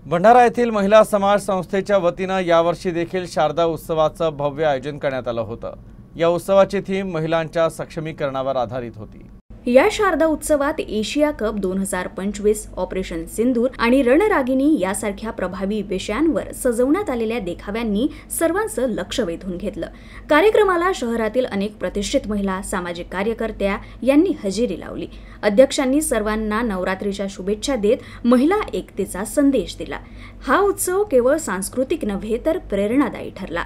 भंडारा येथील महिला समाज संस्थेच्या वतीनं यावर्षी देखील शारदा उत्सवाचं भव्य आयोजन करण्यात आलं होतं। या उत्सवाची थीम महिलांच्या सक्षमीकरणावर आधारित होती। या शारदा उत्सवात एशिया कप 2025, ऑपरेशन सिंदूर आणि रणरागिणी यासारख्या प्रभावी विषयांवर सजवण्यात आलेल्या देखाव्यांनी सर्वांचं लक्ष वेधून घेतलं। कार्यक्रमाला शहरातील अनेक प्रतिष्ठित महिला, सामाजिक कार्यकर्त्या यांनी हजेरी लावली। अध्यक्षांनी सर्वांना नवरात्रीच्या शुभेच्छा देत महिला एकतेचा संदेश दिला। हा उत्सव केवळ सांस्कृतिक नव्हे तर प्रेरणादायी ठरला।